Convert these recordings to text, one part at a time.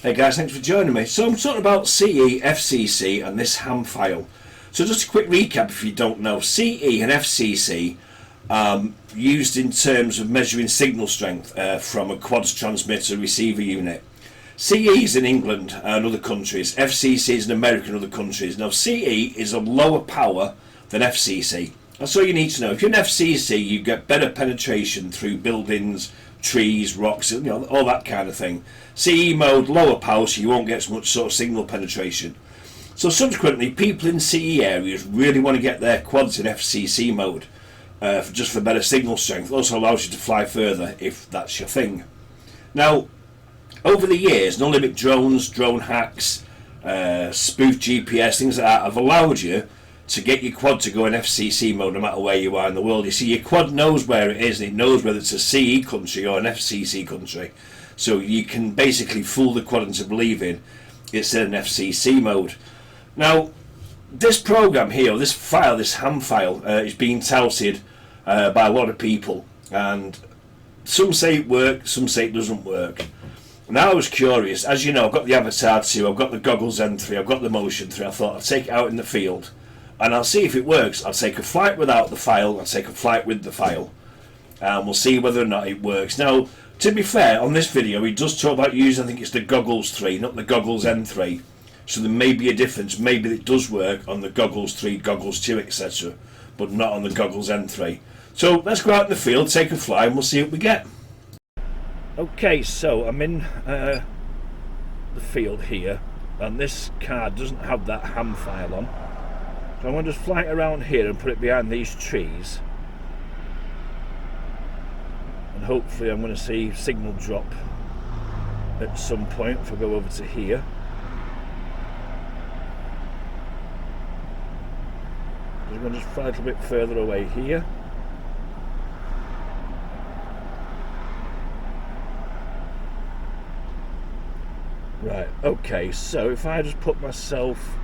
Hey guys, thanks for joining me. So I'm talking about CE, FCC and this ham file. So just a quick recap if you don't know. CE and FCC used in terms of measuring signal strength from a quads transmitter receiver unit. CE is in England and other countries. FCC is in America and other countries. Now CE is a lower power than FCC. That's all you need to know. If you're an FCC, you get better penetration through buildings, trees, rocks, all that kind of thing. CE mode, lower power, so you won't get as much sort of signal penetration. So subsequently, people in CE areas really want to get their quads in FCC mode, just for better signal strength. It also allows you to fly further if that's your thing. Now, over the years, no limit drones, drone hacks, spoof GPS, things like that have allowed you to get your quad to go in FCC mode no matter where you are in the world. You see, your quad knows where it is and it knows whether it's a CE country or an FCC country. So you can basically fool the quad into believing it's in an FCC mode. Now, this program here, this file, this ham file, is being touted by a lot of people. And some say it works, some say it doesn't work. Now I was curious. As you know, I've got the Avata 2, I've got the Goggles M3, I've got the Motion 3. I thought I'd take it out in the field and I'll see if it works. I'll take a flight without the file, I'll take a flight with the file, and we'll see whether or not it works. Now, to be fair, on this video he does talk about using, I think it's the Goggles 3, not the Goggles M3. So there may be a difference. Maybe it does work on the Goggles 3, Goggles 2, etc., but not on the Goggles M3. So let's go out in the field, take a fly, and we'll see what we get. Okay, so I'm in the field here, and this card doesn't have that ham file on. So I'm going to just fly it around here and put it behind these trees. And hopefully I'm going to see signal drop at some point if I go over to here. I'm going to just fly a little bit further away here. Right, okay, so if I just put myself...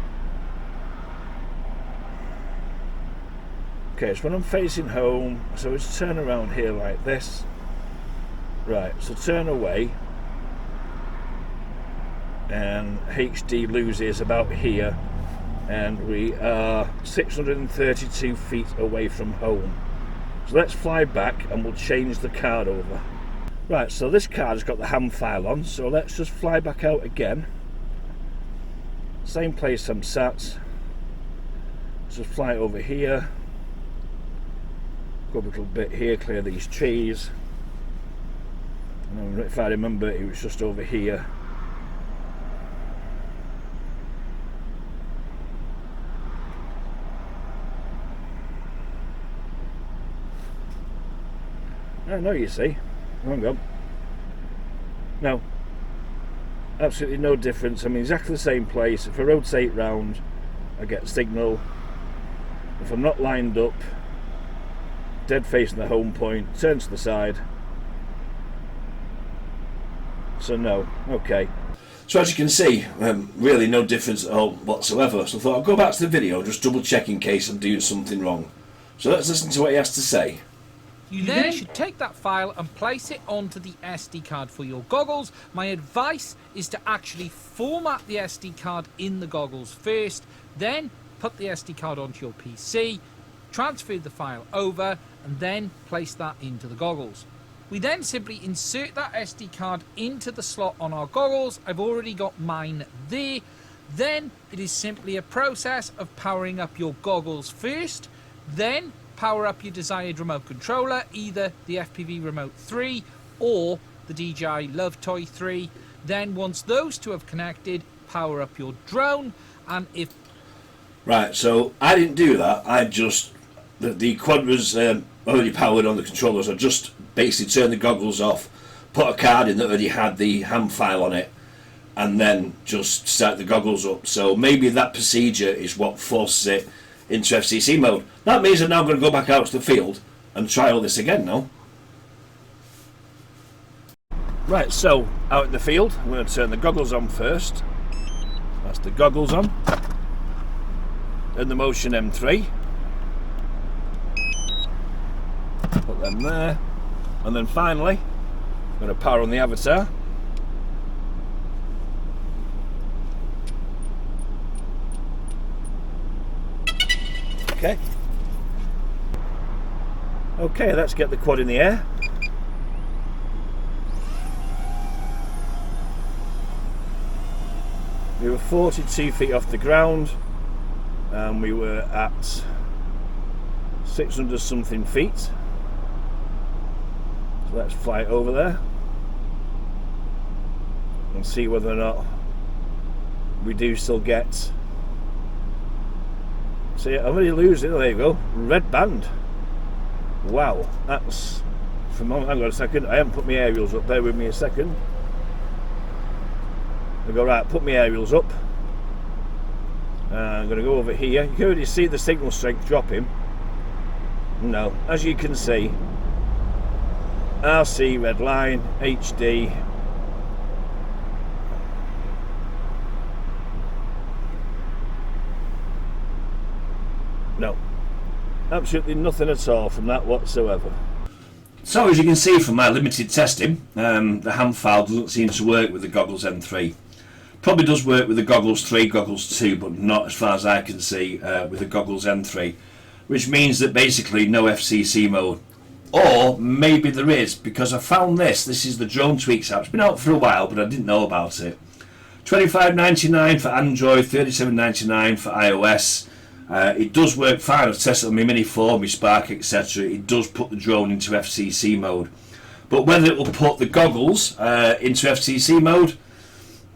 Okay, so when I'm facing home, so it's turn around here like this. Right, so turn away. And HD loses about here. And we are 632 feet away from home. So let's fly back and we'll change the card over. Right, so this card has got the ham file on, so let's just fly back out again. Same place I'm sat. Let's just fly over here. Go up a little bit here, clear these trees. And if I remember, it was just over here. I know, you see. Hang on. No. Absolutely no difference. I'm in exactly the same place. If I rotate round, I get signal. If I'm not lined up, dead facing the home point, turn to the side. So no. Okay. So as you can see, really no difference at all whatsoever. So I thought I'll go back to the video, just double check in case I'm doing something wrong. So let's listen to what he has to say. You then should take that file and place it onto the SD card for your goggles. My advice is to actually format the SD card in the goggles first, then put the SD card onto your PC, transfer the file over, and then place that into the goggles. We then simply insert that SD card into the slot on our goggles. I've already got mine there. Then it is simply a process of powering up your goggles first, then power up your desired remote controller, either the FPV Remote 3 or the DJI Love Toy 3. Then once those two have connected, power up your drone, and if... Right, so I didn't do that. I just... The quad was already powered on the controllers. I just basically turned the goggles off, put a card in that already had the ham file on it, and then just start the goggles up. So maybe that procedure is what forces it into FCC mode. That means I'm now going to go back out to the field and try all this again now. Right, so out in the field, I'm going to turn the goggles on first. That's the goggles on. Then the Motion M3. Put them there. And then finally, I'm going to power on the Avata. Okay. Okay, let's get the quad in the air. We were 42 feet off the ground and we were at 600 something feet. So let's fly it over there and see whether or not we do still get. See, I'm already losing. There you go, red band. Wow, that's from. Hang on a second, I haven't put my aerials up. Bear with me a second. I go, right, put my aerials up. I'm going to go over here. You can already see the signal strength dropping. No, as you can see, RC red line, HD. No, absolutely nothing at all from that whatsoever. So as you can see from my limited testing, the ham file doesn't seem to work with the Goggles M3. Probably does work with the Goggles 3, Goggles 2, but not as far as I can see with the Goggles M3, which means that basically no FCC mode. Or maybe there is, because I found this is the Drone Tweaks app. It's been out for a while, but I didn't know about it. $25.99 for Android, $37.99 for iOS. It does work fine. I've tested it on my Mini 4, my Spark, etc. It does put the drone into FCC mode. But whether it will put the goggles into FCC mode,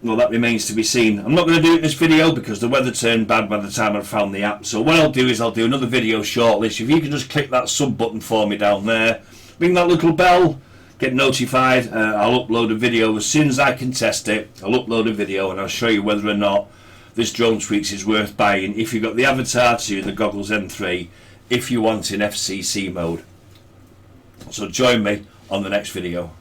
well, that remains to be seen. I'm not going to do it in this video because the weather turned bad by the time I found the app. So what I'll do is I'll do another video shortly. So if you can just click that sub button for me down there, ring that little bell, get notified. I'll upload a video as soon as I can test it. I'll upload a video and I'll show you whether or not this Drone Tweaks is worth buying if you've got the Avata 2 and the Goggles M3, if you want in FCC mode. So join me on the next video.